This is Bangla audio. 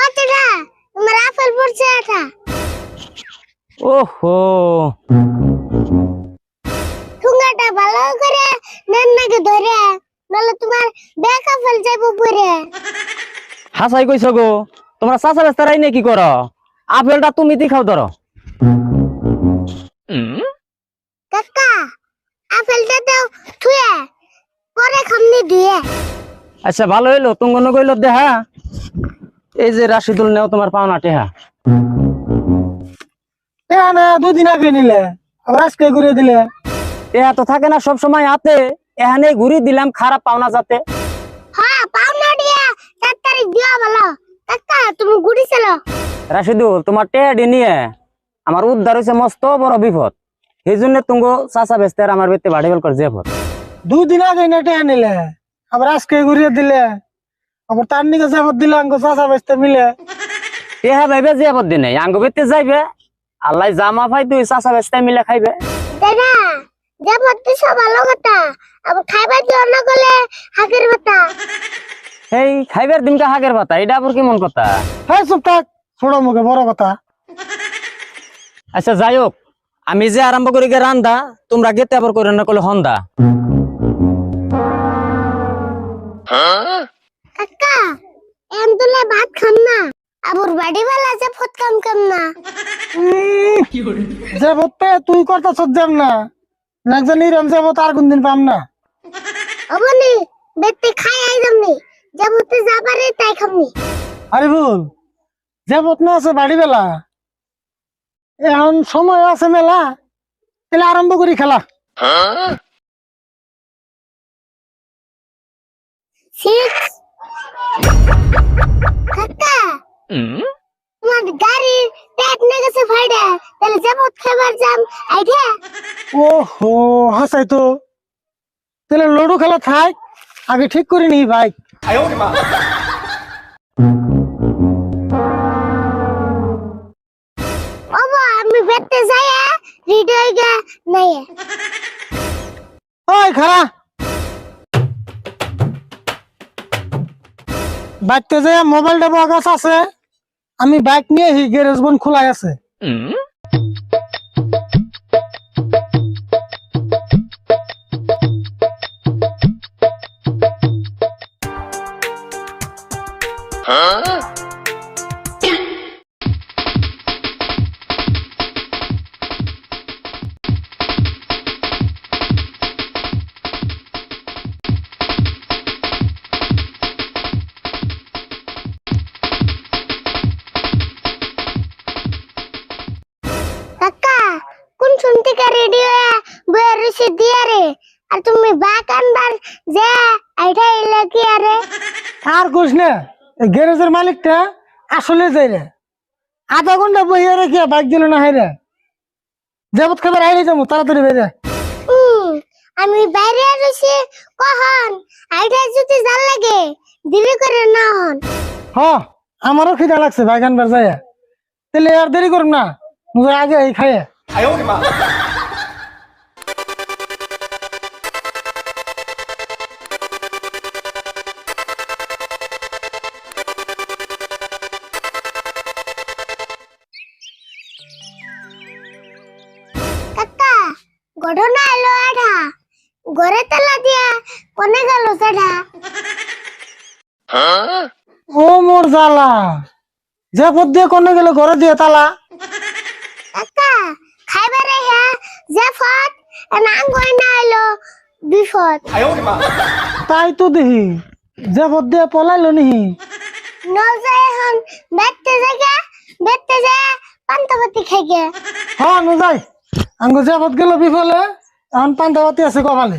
আচ্ছা তোমার আপেল পড়ছে এটা। ওহো ঠুঙ্গাটা ভালো করে নান্নাকে ধরে, নাহলে তোমার ব্যাক আপেল যাইব পড়ে। হাসাই কইছ গো, তোমরা চাচা বেস্তারাই নে কি করো? আপেলটা তুমি দি খাও ধরো। কাকা আপেলটা দাও থুয়ে পরে খামনি দিয়ে। আচ্ছা ভালো হইলো, তুমি মনে কইলো দেহা। এই যে রাশিদুল নেও তোমার পাওনা টেহা। না 2 দিন আগে নিলে আবার আজকে ঘুরে দিলে। টেহা তো থাকে না সব সময় হাতে, এখানে ঘুরি দিলাম খারাপ পাওনা যাতে। হ্যাঁ পাওনা দিয়া 4 তারিখ দিও ভালো। কাকা তুমি গুড়ি চলো। রাশিদুল তোমার টেহাডি নিয়ে আমার উদ্ধার হয়েছে মস্ত বড় বিপদ। এই জন্য তুমি চাচা বেস্তার আমার বেতে বাড়ি বেল কর যেপদ। 2 দিন আগে নেটে আনিলে আবার আজকে ঘুরিয়ে দিলে, আবার তার নিকে যাবত দিলে আঙ্গ চাচা বেচতে মিলে। টেহা ভাইবে যেপদ দিনে আঙ্গ বেতে যাইবে, আল্লাহ জামা পাই তুই চাচা বেস্তে মিলে খাইবে। দাদা যা ভর্তি সব ভালো কথা, আবার খাইবার দিও না গলে হাগের কথা। এই খাইবার দিনকা হাগের পাতা, এটা আবার কেমন কথা? হ্যাঁ চুপ থাক, ছোট মুখে বড় কথা। আচ্ছা যাই হোক, আমি যে আরম্ভ করি গে রান্দা, তোমরা গেতে আবার করে না করলে হন্দা। কাকা এম তুলে ভাত খাম না, আবার বাড়ি वाला যে ফট কাম না। যাবত পে তুই করতে সজ্জাম না, নাকজানি রম যাবত আর কোনদিন পাম না। অবনি বেতে খাই আইদমনি, যাবতে যাবারে তাই খামনি। আরে ভুল যাবত না আছে বাড়ি বেলা, এখন সময় আছে মেলা, তাহলে আরম্ভ করি খেলা। 6 কাকা তোমার গাড়ি পেট না গেছে ফাইডা, তাহলে যাবত খাবার যাম আইডিয়া। ওহো হাসাই তো, তাহলে লড়ু খেলা থাক, আগে ঠিক করে নি ভাই। ওবা আমি বেতে যাইয়া রেডি হই গে নাই। ওই খারা বাইকতে যে মোবাইলটা বগাস আছে, আমি বাইক নিয়ে হি গ্যারেজ বন খোলাই আছে। কাকা কোন শুনতে কা রেডি হয়ে বইয়ের রসি দিয়ে রে, আর তুমি বাইক আনবার যে আইটা লাগি আরে। আর কোশ না, গ্যারেজের মালিকটা আসলে যাই রে, আধা ঘন্টা বইয়ে রেখে বাইক দিল না হাই রে। যাবত খাবার আইলে যাবো তাড়াতাড়ি বেরে। আমি বাইরে রসি কখন আইটা যদি জাল লাগে দেরি করে না হন। হ আমারও খিদা লাগছে বাইক আনবার যায়, তাহলে আর দেরি করুন না, মুঝে আগে এই খাইয়ে। কাকা ঘটনা এলো এটা, ঘরে তালা দিয়া কোনে গেল সেটা। ও মোর জ্বালা, যে পথ দিয়ে কোনে গেলে ঘরে দিয়ে তালা। কাকা খাইবারে হ্যাঁ যে ফট নাম গই না এলো বিপদ। তাই তো দেখি যে পথ দিয়ে পলাইলো নিহি। নজে এখন বেতে যায় পান্তাবাতি খাই গে। হ্যাঁ নো যাই, আঙ্গ যে পথ গেল বিফলে, এখন পান্তাবাতি আছে কপালে।